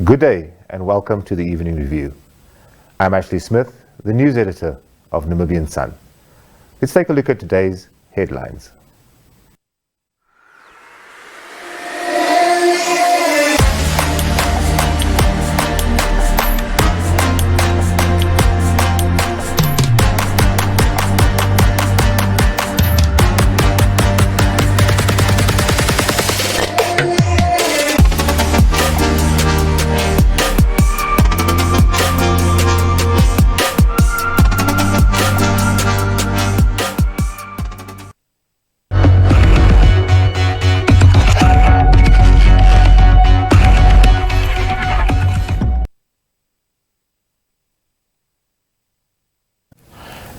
Good day and welcome to the Evening Review. I'm Ashley Smith, the news editor of Namibian Sun. Let's take a look at today's headlines.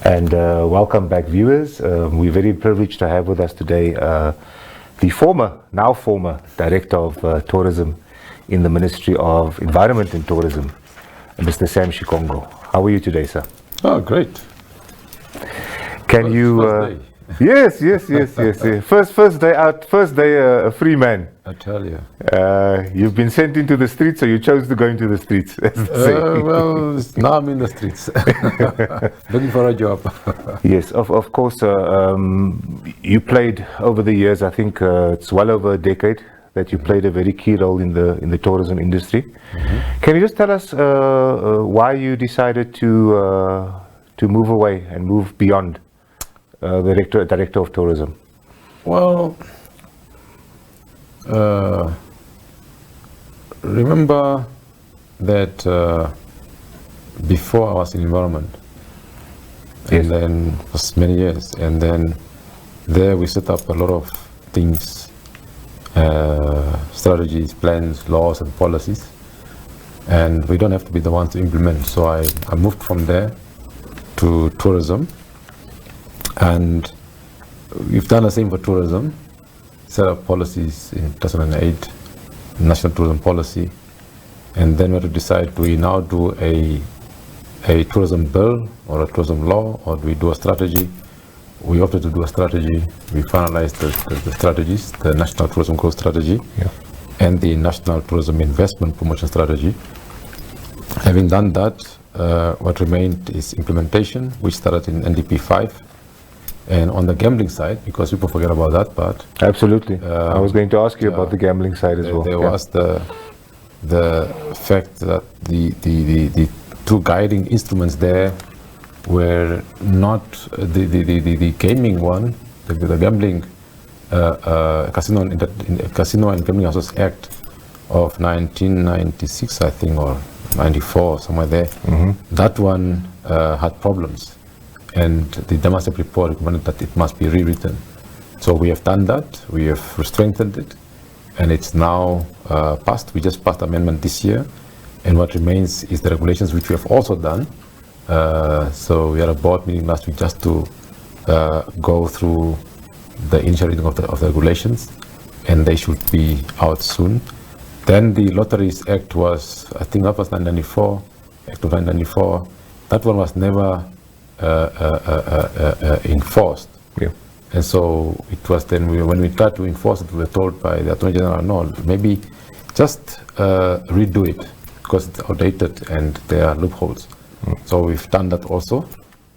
And welcome back, viewers. We're very privileged to have with us today the now former Director of Tourism in the Ministry of Environment and Tourism, Mr. Sem Shikongo. How are you today, sir? Oh, great. Can you... Yes. First day out, first day a free man. I tell you. You've been sent into the streets, so you chose to go into the streets, as they say. Well, now I'm in the streets, looking for a job. Yes, of course. You played over the years. I think it's well over a decade that you played a very key role in the tourism industry. Mm-hmm. Can you just tell us why you decided to move away and move beyond the director of tourism? Well, remember that before I was in environment, Yes. and then for many years, and then there we set up a lot of things, strategies, plans, laws, and policies, and we don't have to be the ones to implement. So I moved from there to tourism. And we've done the same for tourism, set up policies in 2008, national tourism policy, and then we had to decide, do we now do a tourism bill or a tourism law, or do we do a strategy? We opted to do a strategy. We finalized the strategies, the National Tourism Growth Strategy, and the National Tourism Investment Promotion Strategy. Having done that, what remained is implementation, which started in NDP 5. And on the gambling side, because people forget about that part. Absolutely. I was going to ask you about the gambling side as well. There was the fact that the two guiding instruments there were not the gaming one, the gambling Casino and Gambling Houses Act of 1996, I think, or 94, somewhere there. Mm-hmm. That one had problems. And the Damascus report recommended that it must be rewritten. So we have done that, we have strengthened it, and it's now passed. We just passed amendment this year, and what remains is the regulations, which we have also done. So we had a board meeting last week just to go through the initial reading of the regulations, and they should be out soon. Then the Lotteries Act was, I think that was 1994, Act of 1994. That one was never enforced. Yeah. And so it was then when we tried to enforce it, we were told by the Attorney General, no, maybe just redo it because it's outdated and there are loopholes. So we've done that also,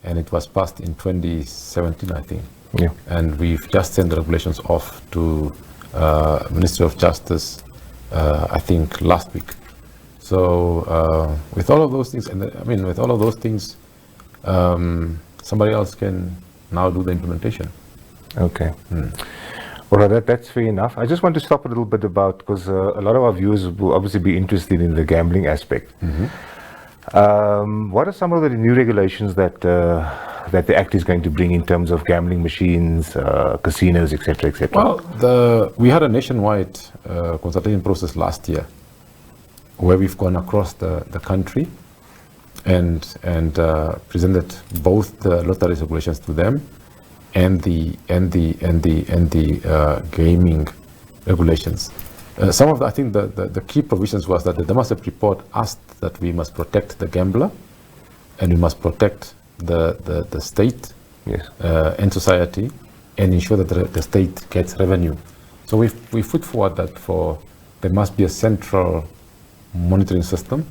and it was passed in 2017, I think. Yeah. And we've just sent the regulations off to Ministry of Justice, I think last week. So with all of those things, with all of those things, somebody else can now do the implementation. Okay. Well, that's fair enough. I just want to stop a little bit about, because a lot of our viewers will obviously be interested in the gambling aspect. Mm-hmm. What are some of the new regulations that the Act is going to bring in terms of gambling machines, casinos, etc., etc.? Well, we had a nationwide consultation process last year where we've gone across the country and presented both the lottery regulations to them and the gaming regulations. Some of I think the key provisions was that the Damascus report asked that we must protect the gambler and we must protect the state, yes, and society, and ensure that the state gets revenue. So we put forward that there must be a central monitoring system.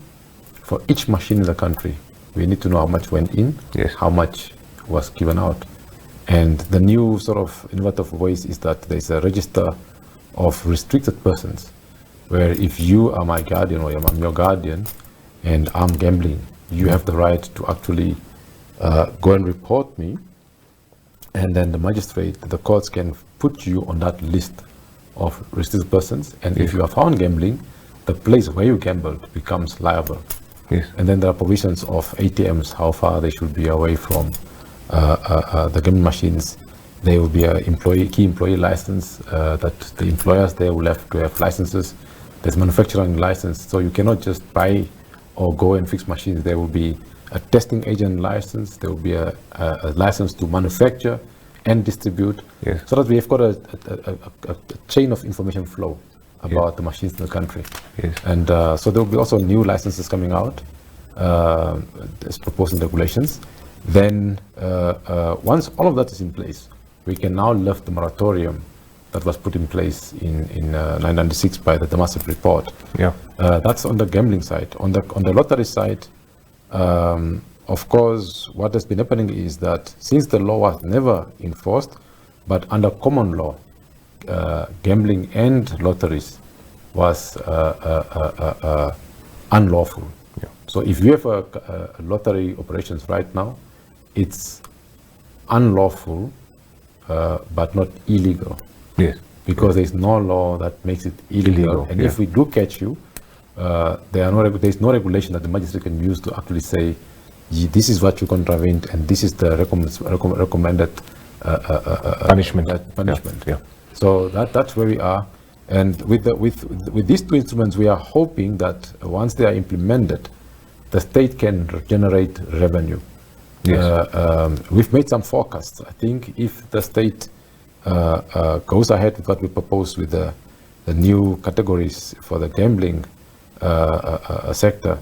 For each machine in the country, we need to know how much went in, Yes. how much was given out. And the new sort of innovative ways is that there's a register of restricted persons, where if you are my guardian or I'm your guardian and I'm gambling, you have the right to actually go and report me, and then the magistrate, the courts can put you on that list of restricted persons, and if you are found gambling, the place where you gambled becomes liable. Yes. And then there are provisions of ATMs, how far they should be away from the gambling machines. There will be a key employee license that the employers there will have to have licenses. There's manufacturing license, so you cannot just buy or go and fix machines. There will be a testing agent license. There will be a license to manufacture and distribute. Yes. So that we have got a chain of information flow about the machines in the country. Yes. And so there will be also new licenses coming out as proposed in regulations. Then once all of that is in place, we can now lift the moratorium that was put in place in 1996 by the Damascus report. Yeah. That's on the gambling side. On the lottery side, of course, what has been happening is that since the law was never enforced, but under common law, gambling and lotteries was unlawful. Yeah. So if you have a lottery operations right now, it's unlawful, but not illegal. Yes. Because there's no law that makes it illegal. And if we do catch you, there's no regulation that the magistrate can use to actually say, this is what you contravened and this is the recommended punishment. Yeah. So that's where we are. And with these two instruments, we are hoping that once they are implemented, the state can generate revenue. Yes. We've made some forecasts. I think if the state goes ahead with what we propose with the new categories for the gambling sector,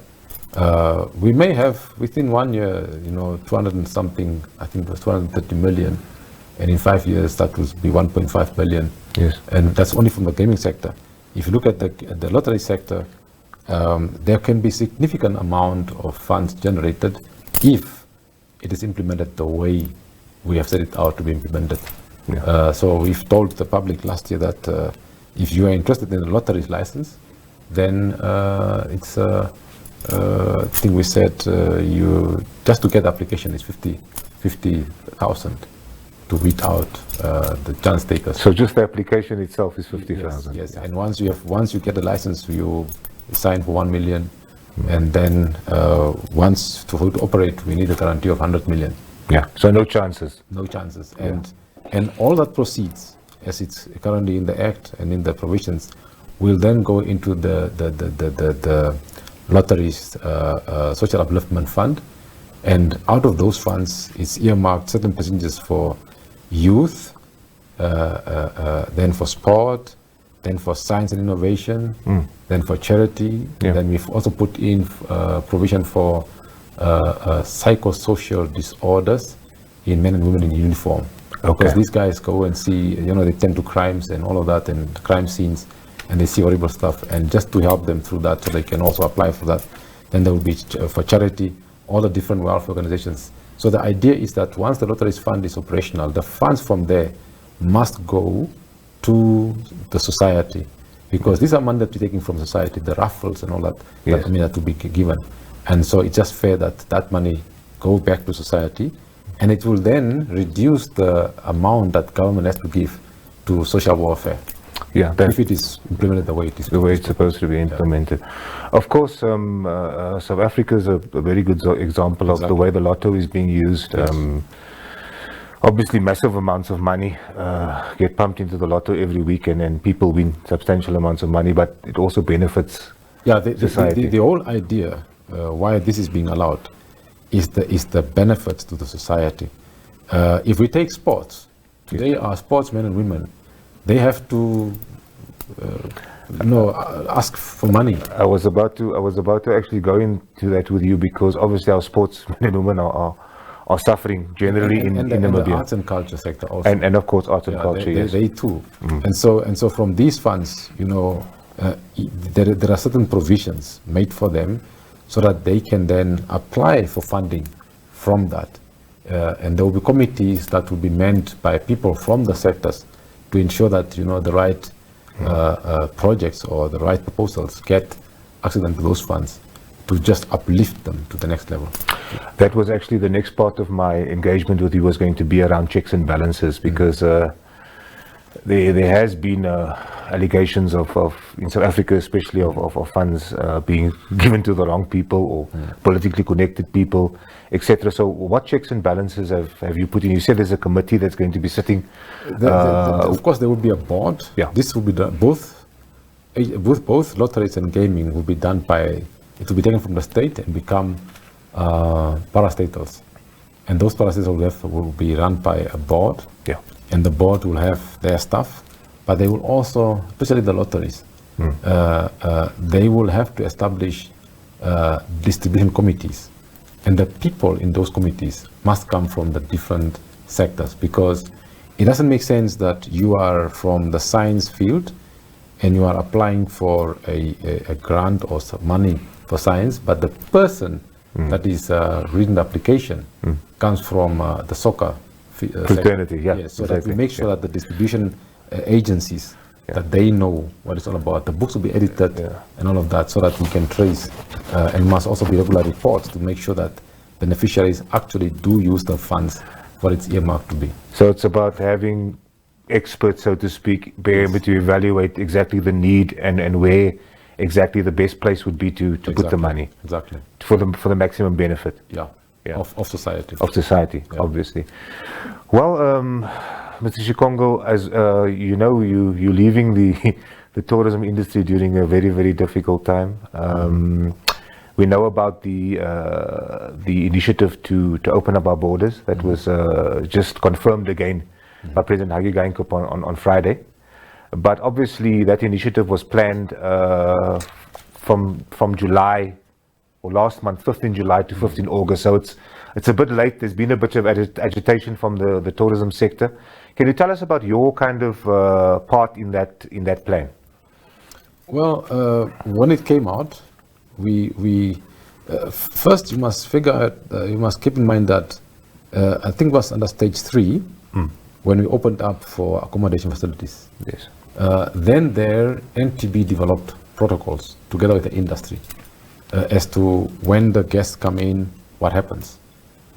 we may have within 1 year, 200 and something, I think it was 230 million, and in 5 years that would be 1.5 billion. Yes. And that's only from the gaming sector. If you look at the lottery sector, there can be significant amount of funds generated if it is implemented the way we have set it out to be implemented. Yeah. So we've told the public last year that if you are interested in a lottery's license, then it's I think we said you just to get the application is 50,000 to weed out the chance takers. So just the application itself is 50,000. Yes. And once you get the license, you sign for 1 million, and then once to operate, we need a guarantee of 100 million. Yeah. So no chances. No chances. And all that proceeds, as it's currently in the Act and in the provisions, will then go into the lotteries social upliftment fund, and out of those funds is earmarked certain percentages for youth, then for sport, then for science and innovation, then for charity. Yeah. Then we've also put in provision for psychosocial disorders in men and women in uniform. Okay. Because these guys go and see, they tend to crimes and all of that, and crime scenes, and they see horrible stuff, and just to help them through that so they can also apply for that. Then there will be for charity, all the different welfare organizations. So the idea is that once the lotteries fund is operational, the funds from there must go to the society, because these are money that we're taking from society, the raffles and all that, Yes. that will be given. And so it's just fair that that money go back to society, and it will then reduce the amount that government has to give to social welfare. Yeah. If it is implemented the way it is. The way it's supposed to be implemented. Of course, South Africa is a very good example of the way the lotto is being used. Yes. Obviously, massive amounts of money get pumped into the lotto every weekend, and people win substantial amounts of money, but it also benefits society. The whole idea why this is being allowed is the benefits to the society. If we take sports, today our sportsmen and women, they have to ask for money. I was about to actually go into that with you, because obviously our sportsmen and women are suffering generally in Namibia. And the arts and culture sector also. And of course arts and culture, yes. They too. And so from these funds, there are certain provisions made for them so that they can then apply for funding from that. And there will be committees that will be manned by people from the sectors to ensure that the right projects or the right proposals get access to those funds to just uplift them to the next level. That was actually the next part of my engagement with you, was going to be around checks and balances, because there has been allegations of in South Africa especially of funds being given to the wrong people or politically connected people, etc. So what checks and balances have you put in? You said there's a committee that's going to be sitting. Of course there will be a board. Yeah. This will be done, both lotteries and gaming will be done by, it will be taken from the state and become parastatals. And those parastatals will be run by a board. Yeah. And the board will have their staff, but they will also, especially the lotteries, they will have to establish distribution committees. And the people in those committees must come from the different sectors, because it doesn't make sense that you are from the science field and you are applying for a grant or some money for science, but the person that is reading the application comes from the soccer fraternity. Yeah, yes, so that we make sure that the distribution agencies, that they know what it's all about. The books will be edited and all of that, so that we can trace, and must also be regular reports to make sure that beneficiaries actually do use the funds for its earmarked to be. So it's about having experts, so to speak, be able to evaluate exactly the need and where exactly the best place would be to put the money. Exactly. For the maximum benefit. Yeah. Of society. Of society, obviously. Well, Mr. Shikongo, as you know, you're leaving the tourism industry during a very, very difficult time. We know about the initiative to open up our borders. That was just confirmed again by President Hage Geingob on Friday. But obviously that initiative was planned from July, or last month, 15 July to 15 August. So it's a bit late. There's been a bit of agitation from the tourism sector. Can you tell us about your kind of part in that plan? Well, when it came out, we first you must figure out, you must keep in mind that I think it was under stage 3 when we opened up for accommodation facilities. Yes. Then there NTB developed protocols together with the industry as to when the guests come in, what happens.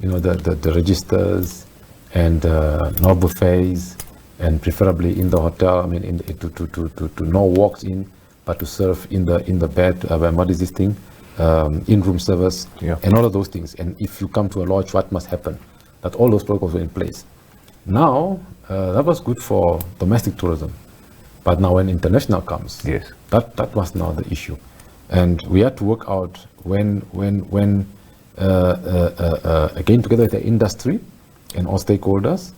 The registers and no buffets, and preferably in the hotel. I mean, to no walks in, but to serve in the bed. What is this thing? In-room service, and all of those things. And if you come to a lodge, what must happen? That all those protocols were in place. Now that was good for domestic tourism, but now when international comes, that was now the issue. And we had to work out when again together with the industry and all stakeholders,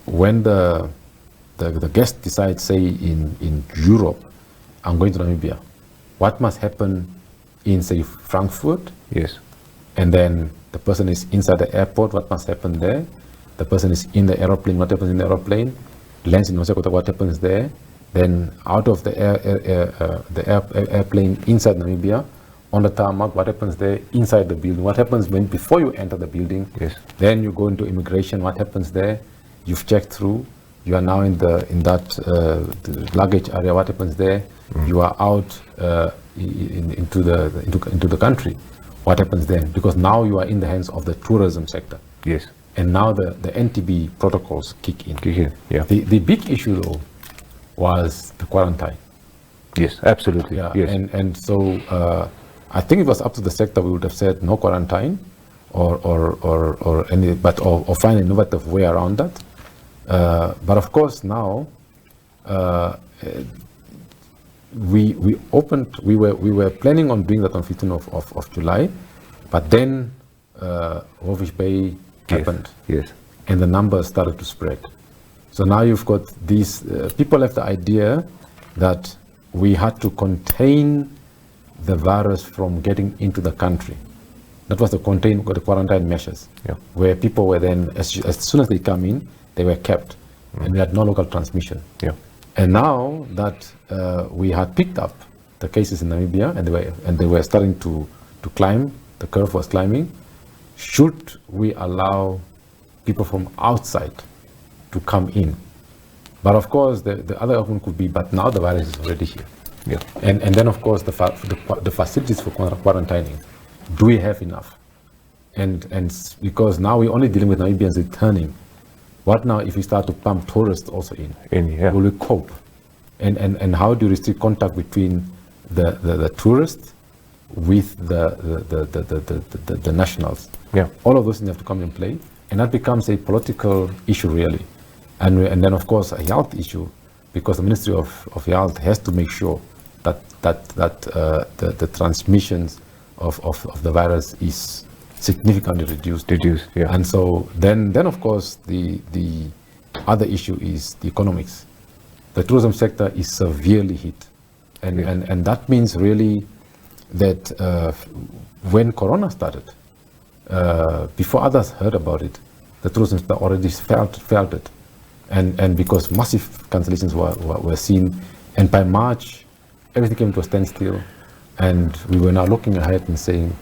when the guest decides, say in Europe, I'm going to Namibia, what must happen in, say, Frankfurt? Yes. And then the person is inside the airport, what must happen there? The person is in the aeroplane, what happens in the aeroplane? Lands in Noseko, what happens there? Then out of the airplane inside Namibia, on the tarmac, what happens there? Inside the building, what happens before you enter the building? Yes. Then you go into immigration, what happens there? You've checked through, you are now in that the luggage area, what happens there? You are out into the country, what happens then? Because now you are in the hands of the tourism sector. Yes. And now the NTB protocols kick in. Yeah. The big issue though was the quarantine. Yes, absolutely. Yeah. Yes. And so I think it was up to the sector. We would have said no quarantine, or find an innovative way around that. But of course now we were planning on doing that on 15th of July, but then Walvis Bay happened. Yes. And the numbers started to spread. So now you've got these people have the idea that we had to contain the virus from getting into the country. That was the quarantine measures, where people were then, as soon as they come in, they were kept, and we had no local transmission. Yeah. And now that we had picked up the cases in Namibia and they were starting to climb, the curve was climbing, should we allow people from outside to come in? But of course, the other option could be, but now the virus is already here. Yeah. And then of course the facilities for quarantining, do we have enough? And because now we're only dealing with Namibians returning, what now if we start to pump tourists also in? Yeah. Will we cope? And how do you restrict contact between the tourists with the nationals? Yeah. All of those things have to come in play, and that becomes a political issue really, and then of course a health issue, because the Ministry of Health has to make sure that the transmissions of the virus is significantly reduced. Yeah. And so then of course the other issue is the economics. The tourism sector is severely hit, and that means really that when Corona started, before others heard about it, the tourism sector already felt it, and because massive cancellations were seen, and by March everything came to a standstill, and we were now looking ahead and saying,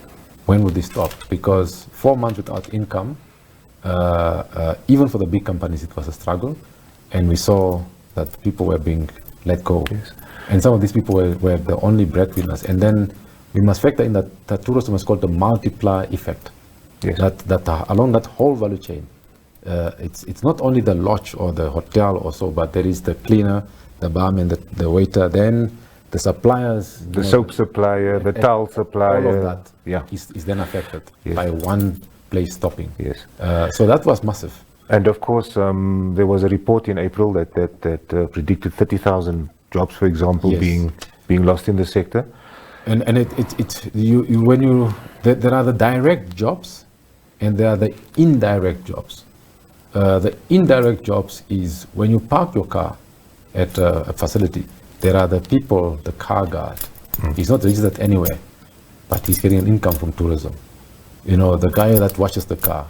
when will this stop? Because 4 months without income, even for the big companies, it was a struggle, and we saw that people were being let go. Yes. And some of these people were the only breadwinners. And then we must factor in that tourism is called the multiplier effect. Yes. That along that whole value chain, it's not only the lodge or the hotel or so, but there is the cleaner, the barman, the waiter, then the suppliers, the soap supplier, the towel supplier, all of that is then affected by one place stopping. Yes. So that was massive. And of course, there was a report in April that predicted 30,000 jobs, for example, Yes. being lost in the sector. And there are the direct jobs and there are the indirect jobs. The indirect jobs is when you park your car at a facility, there are the people, the car guard. He's not registered anywhere, but he's getting an income from tourism. You know, the guy that washes the car,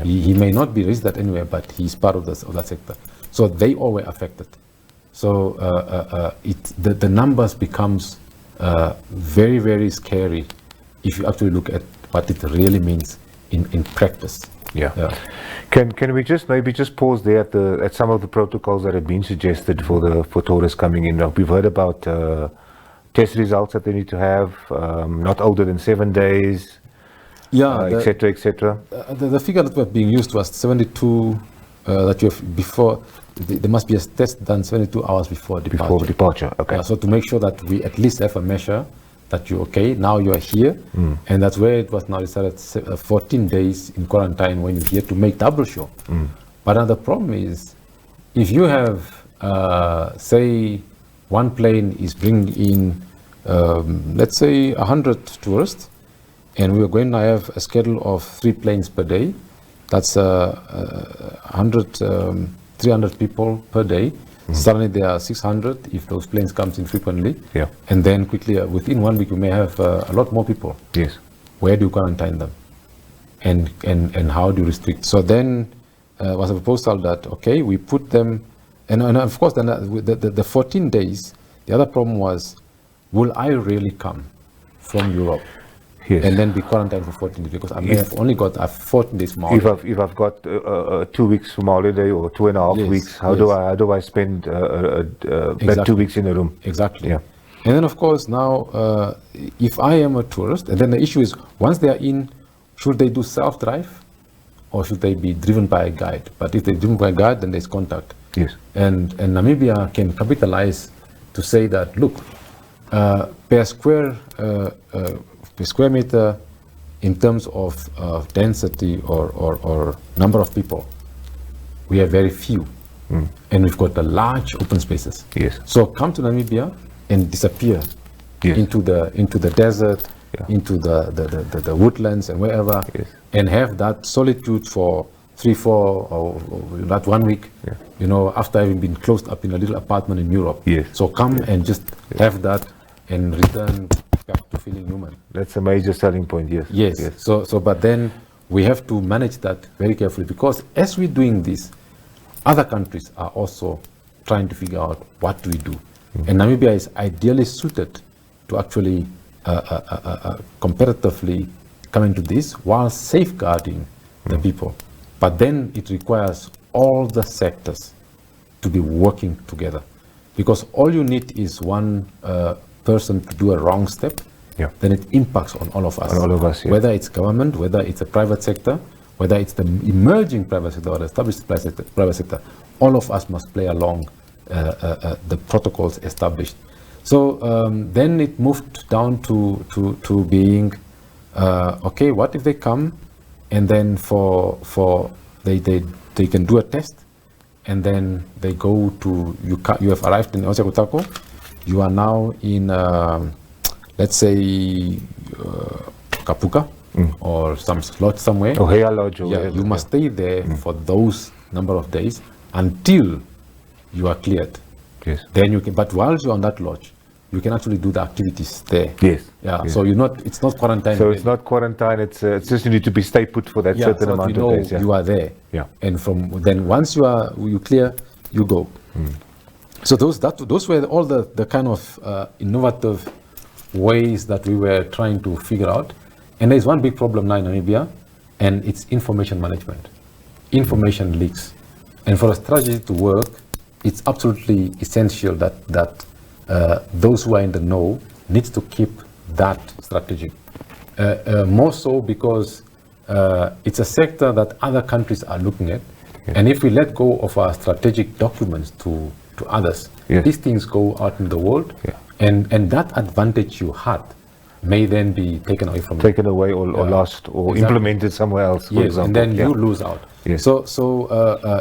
he may not be registered anywhere, but he's part of that sector. So they all were affected. So the numbers becomes very, very scary if you actually look at what it really means in practice. Yeah. Can we maybe just pause there at some of the protocols that have been suggested for tourists coming in? Now, we've heard about test results that they need to have, not older than 7 days, et cetera, et cetera. The figure that was being used was 72 that you have before. There must be a test done 72 hours before departure. Before departure, okay. So to make sure that we at least have a measure that you're okay, now you're here, and that's where it was now decided 14 days in quarantine when you're here to make double sure. But now the problem is, if you have, say, one plane is bringing in, let's say, 100 tourists, and we're going to have a schedule of 3 planes per day, that's 300 people per day. Suddenly there are 600 if those planes comes in frequently. Yeah. And then quickly, within 1 week, you may have a lot more people. Yes. Where do you quarantine them? And how do you restrict? So then was a proposal that, okay, we put them, and of course, then the 14 days, the other problem was, will I really come from Europe? Yes. And then be quarantined for 14 days, because I may have only got 14 days from holiday. If I've got 2 weeks from holiday or 2.5 weeks, how do I spend that 2 weeks in a room? Exactly. Yeah. And then of course now, if I am a tourist, and then the issue is, once they are in, should they do self-drive or should they be driven by a guide? But if they're driven by a guide, then there's contact. Yes. And Namibia can capitalize to say that, look, per square meter in terms of density or number of people, we have very few. And we've got the large open spaces. Yes. So come to Namibia and disappear into the desert, into the woodlands and wherever, and have that solitude for 3, 4 or that 1 week, you know, after having been closed up in a little apartment in Europe. Yes. So come and just have that and return back to feeling human. That's a major selling point, yes. Yes. So but then we have to manage that very carefully, because as we're doing this, other countries are also trying to figure out what do we do. And Namibia is ideally suited to actually comparatively come into this while safeguarding the people. But then it requires all the sectors to be working together, because all you need is one person to do a wrong step, then it impacts on all of us. On all of us, whether it's government, whether it's the private sector, whether it's the emerging private sector or the established private sector, all of us must play along the protocols established. So then it moved down to being, okay, what if they come and then they can do a test, and then they go to, you have arrived in Osekutako, you are now in, let's say, Kapuka, or some lodge somewhere. Oh, Hea Lodge. You must stay there for those number of days until you are cleared. Yes. Then you can, but while you're on that lodge, you can actually do the activities there. Yes. Yes. So it's not quarantine. So it's not quarantine, it's just you need to be stay put for that certain amount of days. You are there. Yeah. And from then, once you clear, you go. So those were all the kind of innovative ways that we were trying to figure out. And there's one big problem now in Namibia, and it's information management. Information leaks. And for a strategy to work, it's absolutely essential that those who are in the know need to keep that strategy. More so because it's a sector that other countries are looking at. And if we let go of our strategic documents to others, these things go out in the world, and that advantage you had may then be taken away from you. Taken away or lost or implemented somewhere else, for example. And then you lose out. So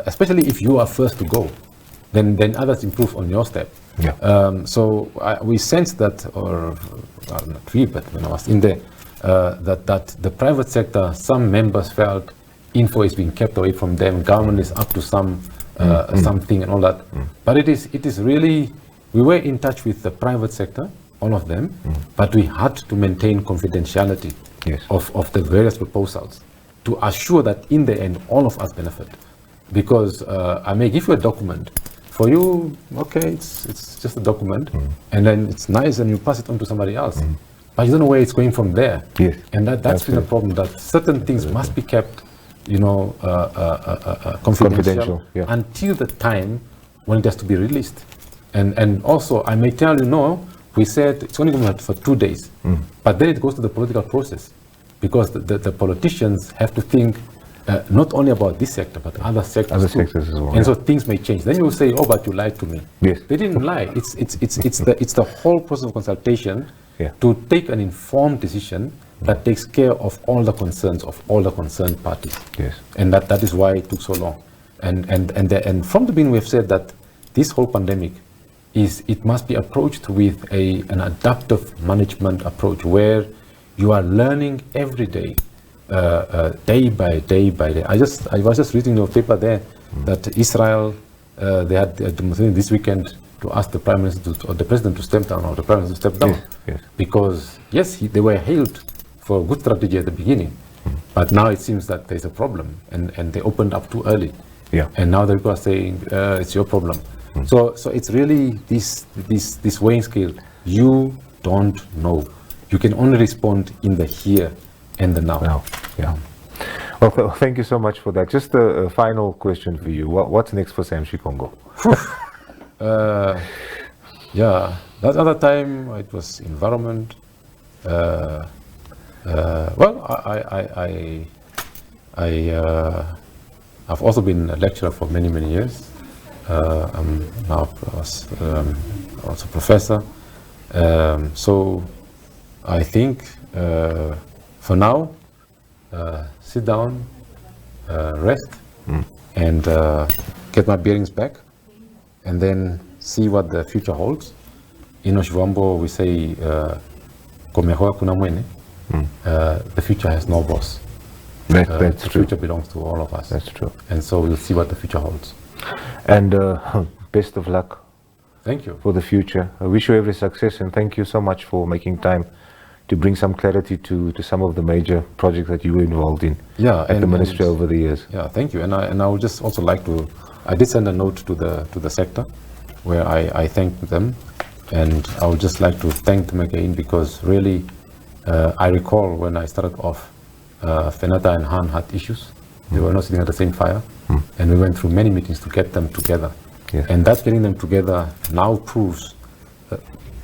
especially if you are first to go, then others improve on your step. So we sensed that, or not we, but when I was in there, that the private sector, some members felt info is being kept away from them, government is up to something and all that. But it is really, we were in touch with the private sector, all of them, but we had to maintain confidentiality of the various proposals to assure that in the end all of us benefit. Because I may give you a document, for you, okay, it's just a document, and then it's nice and you pass it on to somebody else, but you don't know where it's going from there. And that's been a problem, that certain things must be kept, confidential until the time when it has to be released. And also, I may tell you, no, we said it's only going to be for 2 days, but then it goes to the political process, because the politicians have to think not only about this sector, but other sectors Other too. sectors as well. And so things may change. Then you will say, oh, but you lied to me. Yes. They didn't lie. It's the whole process of consultation to take an informed decision that takes care of all the concerns of all the concerned parties. And that is why it took so long. And from the beginning, we have said that this whole pandemic it must be approached with an adaptive management approach, where you are learning every day, day by day by day. I was just reading your paper there that Israel, they had a demonstration this weekend to ask the Prime Minister or the President to step down, or the Prime Minister to step down. Because they were hailed for a good strategy at the beginning, but now it seems that there's a problem, and they opened up too early. And now the people are saying it's your problem. So it's really this weighing scale. You don't know. You can only respond in the here and the now. Well, thank you so much for that. Just a final question for you. What's next for Sem Shikongo? That other time it was environment. I've also been a lecturer for many years. I'm now also professor. So I think for now, sit down, rest, and get my bearings back, and then see what the future holds. In Oshivambo, we say, "Komehoa kuna mwene." The future has no boss. That's the true. future belongs to all of us. That's true. And so we'll see what the future holds. And best of luck. Thank you. For the future. I wish you every success, and thank you so much for making time to bring some clarity to some of the major projects that you were involved in at the ministry over the years. Thank you. And I would just also like to, I did send a note to the sector, where I thank them, and I would just like to thank them again, because really, I recall when I started off, Fenata and Han had issues. They were not sitting at the same fire, and we went through many meetings to get them together. Yeah. And that getting them together now proves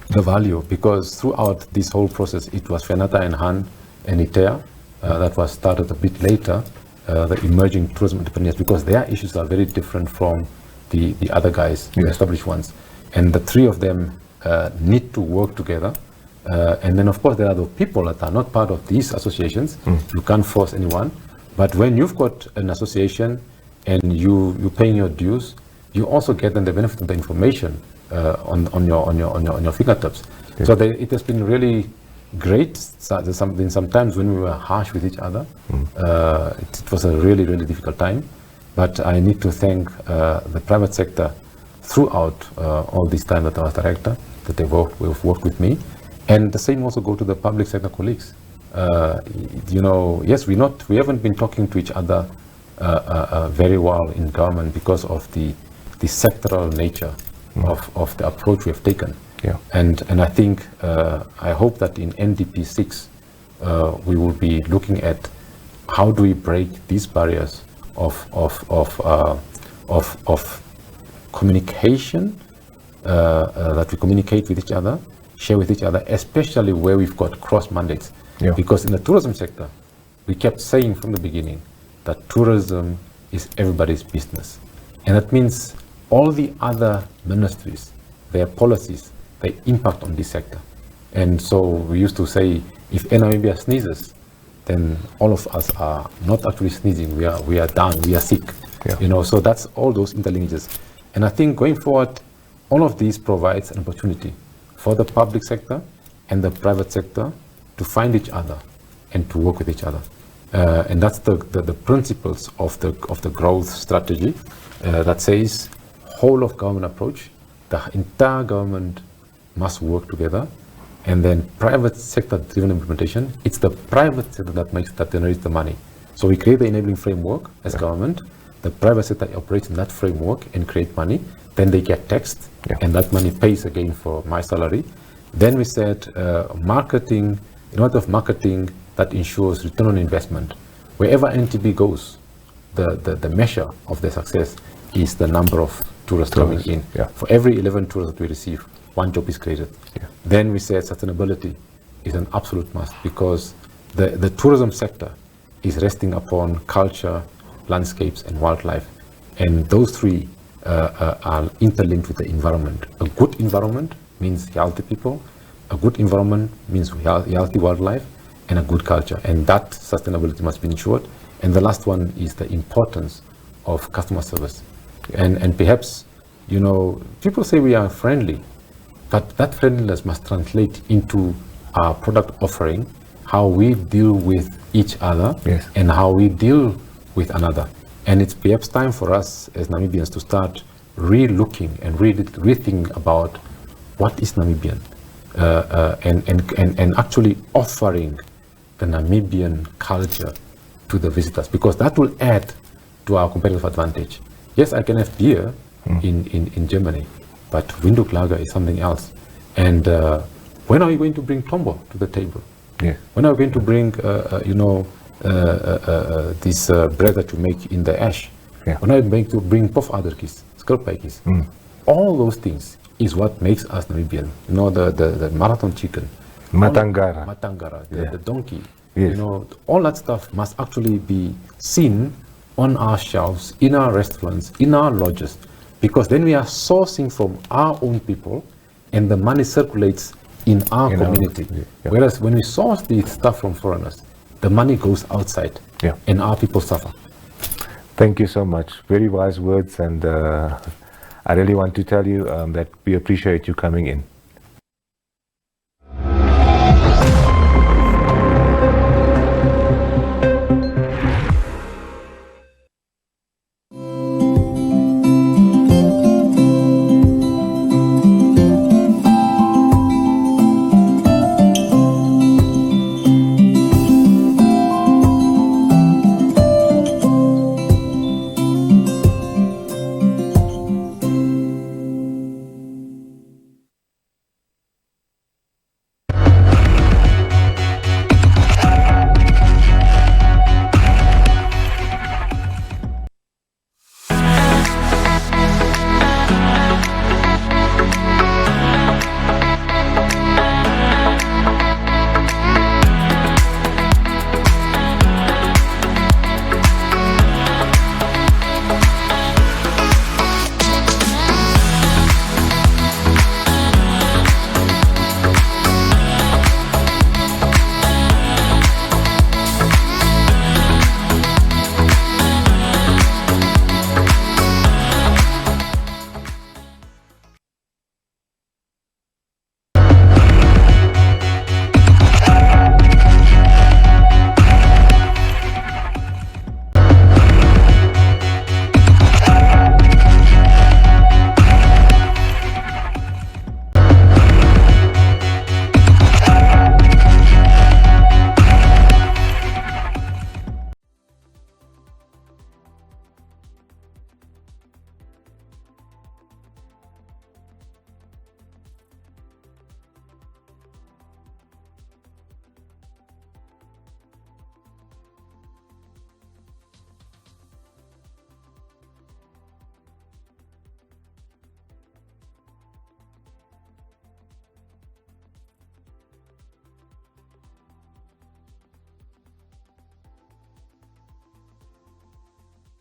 the value, because throughout this whole process, it was Fenata and Han and ITEA that was started a bit later, the emerging tourism entrepreneurs, because their issues are very different from the other guys, the established ones. And the three of them need to work together. And then, of course, there are the people that are not part of these associations. You can't force anyone. But when you've got an association and you're paying your dues, you also get them the benefit of the information on your fingertips. Yeah. So it has been really great. Sometimes when we were harsh with each other, it was a really, really difficult time. But I need to thank the private sector throughout all this time that I was director, that they've worked with me. And the same also go to the public sector colleagues. Yes, we haven't been talking to each other very well in government because of the sectoral nature of the approach we have taken. Yeah. And I think, I hope that in NDP 6, we will be looking at how do we break these barriers of communication, that we communicate with each other, share with each other, especially where we've got cross mandates. Yeah. Because in the tourism sector, we kept saying from the beginning that tourism is everybody's business. And that means all the other ministries, their policies, they impact on this sector. And so we used to say, if Namibia sneezes, then all of us are not actually sneezing, we are down, we are sick. Yeah. So that's all those interlinkages. And I think going forward, all of these provides an opportunity for the public sector and the private sector to find each other and to work with each other. And that's the principles of the growth strategy that says whole of government approach. The entire government must work together, and then private sector driven implementation. It's the private sector that generates the money. So we create the enabling framework as government. The private sector operates in that framework and create money. Then they get taxed, and that money pays again for my salary. Then we said marketing, in order of marketing that ensures return on investment. Wherever NTB goes, the measure of the success is the number of tourists coming in. Yeah. For every 11 tourists that we receive, one job is created. Yeah. Then we said sustainability is an absolute must, because the tourism sector is resting upon culture, landscapes, and wildlife. And those three are interlinked with the environment. A good environment means healthy people, a good environment means healthy wildlife, and a good culture. And that sustainability must be ensured. And the last one is the importance of customer service. And perhaps, people say we are friendly, but that friendliness must translate into our product offering, how we deal with each other, and how we deal with another. And it's perhaps time for us as Namibians to start re-looking and rethinking about what is Namibian, and actually offering the Namibian culture to the visitors, because that will add to our competitive advantage. Yes, I can have beer in Germany, but Windhoek Lager is something else. And when are you going to bring Tombo to the table? Yeah. When are we going to bring, this bread that you make in the ash? Yeah. When are you going to bring pofaddertjies, skulpijtjies? All those things is what makes us Namibian. The marathon chicken. Matangara. The donkey. Yes. All that stuff must actually be seen on our shelves, in our restaurants, in our lodges, because then we are sourcing from our own people and the money circulates in our community. Whereas when we source the stuff from foreigners, the money goes outside and our people suffer. Thank you so much. Very wise words, and I really want to tell you that we appreciate you coming in.